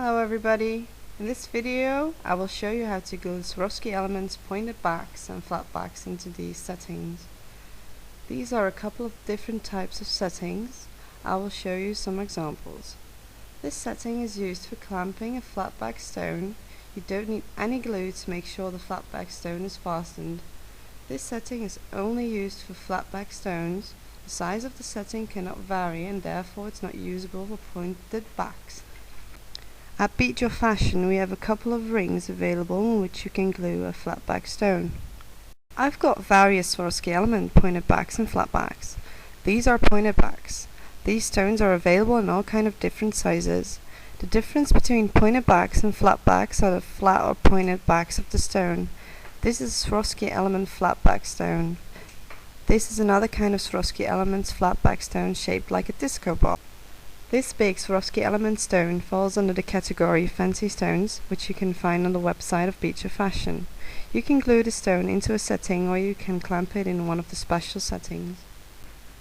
Hello everybody! In this video I will show you how to glue Swarovski elements pointed backs and flat backs into these settings. These are a couple of different types of settings. I will show you some examples. This setting is used for clamping a flat back stone. You don't need any glue to make sure the flat back stone is fastened. This setting is only used for flat back stones. The size of the setting cannot vary and therefore it's not usable for pointed backs. At Bead Your Fashion we have a couple of rings available in which you can glue a flat back stone. I've got various Swarovski element pointed backs and flat backs. These are pointed backs. These stones are available in all kind of different sizes. The difference between pointed backs and flat backs are the flat or pointed backs of the stone. This is a Swarovski element flat back stone. This is another kind of Swarovski elements flat back stone shaped like a disco ball. This big Swarovski element stone falls under the category fancy stones, which you can find on the website of Bead Your Fashion. You can glue the stone into a setting or you can clamp it in one of the special settings.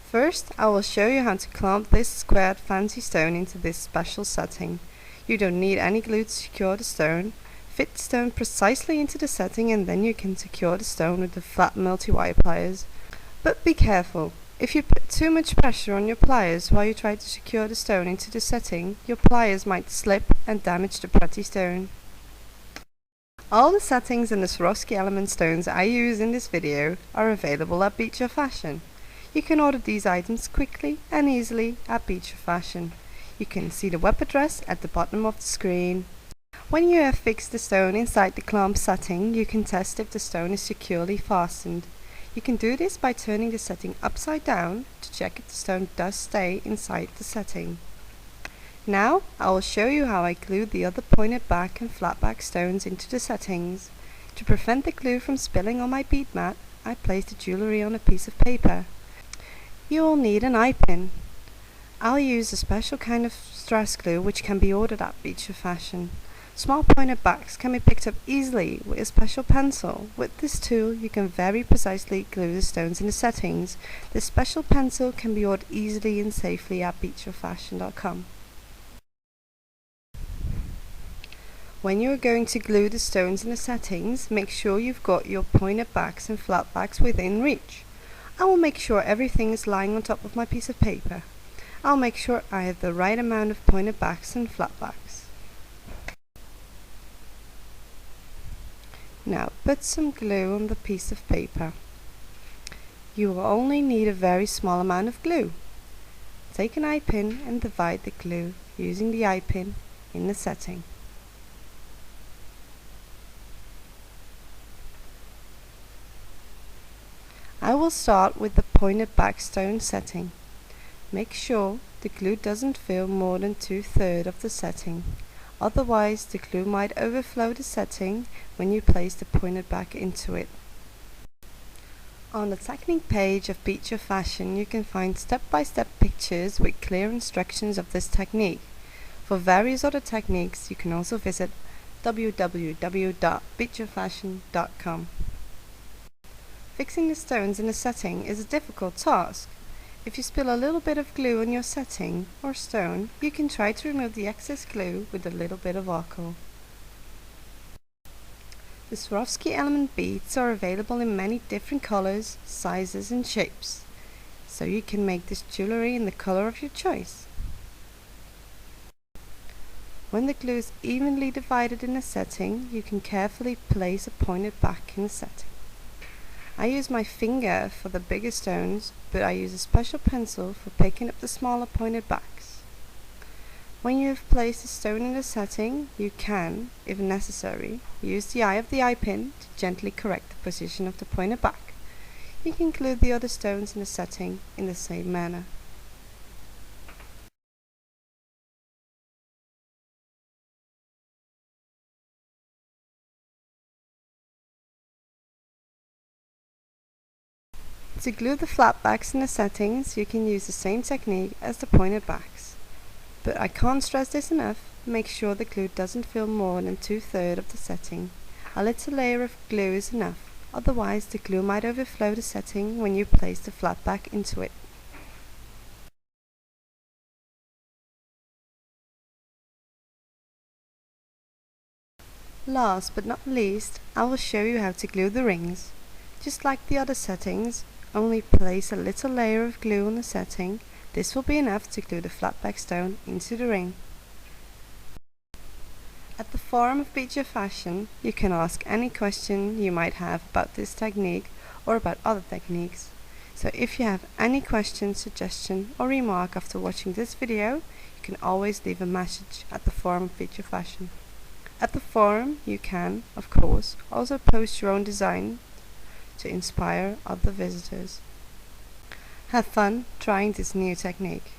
First, I will show you how to clamp this squared fancy stone into this special setting. You don't need any glue to secure the stone. Fit the stone precisely into the setting and then you can secure the stone with the flat multi-wire pliers. But be careful. If you put too much pressure on your pliers while you try to secure the stone into the setting, your pliers might slip and damage the pretty stone. All the settings and the Swarovski element stones I use in this video are available at Bead Your Fashion. You can order these items quickly and easily at Bead Your Fashion. You can see the web address at the bottom of the screen. When you have fixed the stone inside the clamp setting, you can test if the stone is securely fastened. You can do this by turning the setting upside down to check if the stone does stay inside the setting. Now I will show you how I glue the other pointed back and flat back stones into the settings. To prevent the glue from spilling on my bead mat, I place the jewellery on a piece of paper. You will need an eye pin. I'll use a special kind of stress glue which can be ordered at Bead Your Fashion. Small pointed backs can be picked up easily with a special pencil. With this tool you can very precisely glue the stones in the settings. This special pencil can be ordered easily and safely at beadyourfashion.com. When you are going to glue the stones in the settings, make sure you've got your pointed backs and flat backs within reach. I will make sure everything is lying on top of my piece of paper. I'll make sure I have the right amount of pointed backs and flat backs. Now put some glue on the piece of paper. You will only need a very small amount of glue. Take an eye pin and divide the glue using the eye pin in the setting. I will start with the pointed back stone setting. Make sure the glue doesn't fill more than 2/3 of the setting. Otherwise, the glue might overflow the setting when you place the pointed back into it. On the technique page of Bead Your Fashion, you can find step-by-step pictures with clear instructions of this technique. For various other techniques, you can also visit www.beadyourfashion.com. Fixing the stones in a setting is a difficult task. If you spill a little bit of glue on your setting or stone, you can try to remove the excess glue with a little bit of alcohol. The Swarovski element beads are available in many different colors, sizes and shapes, so you can make this jewellery in the color of your choice. When the glue is evenly divided in a setting, you can carefully place a pointed back in the setting. I use my finger for the bigger stones, but I use a special pencil for picking up the smaller pointed backs. When you have placed a stone in the setting, you can, if necessary, use the eye of the eye pin to gently correct the position of the pointed back. You can glue the other stones in the setting in the same manner. To glue the flat backs in the settings, you can use the same technique as the pointed backs. But I can't stress this enough, make sure the glue doesn't fill more than 2/3 of the setting. A little layer of glue is enough, otherwise the glue might overflow the setting when you place the flat back into it. Last but not least, I will show you how to glue the rings. Just like the other settings, only place a little layer of glue on the setting. This will be enough to glue the flatback stone into the ring. At the forum of Bead Fashion, you can ask any question you might have about this technique or about other techniques. So if you have any question, suggestion or remark after watching this video, you can always leave a message at the forum of Bead Fashion. At the forum, you can, of course, also post your own design to inspire other visitors. Have fun trying this new technique.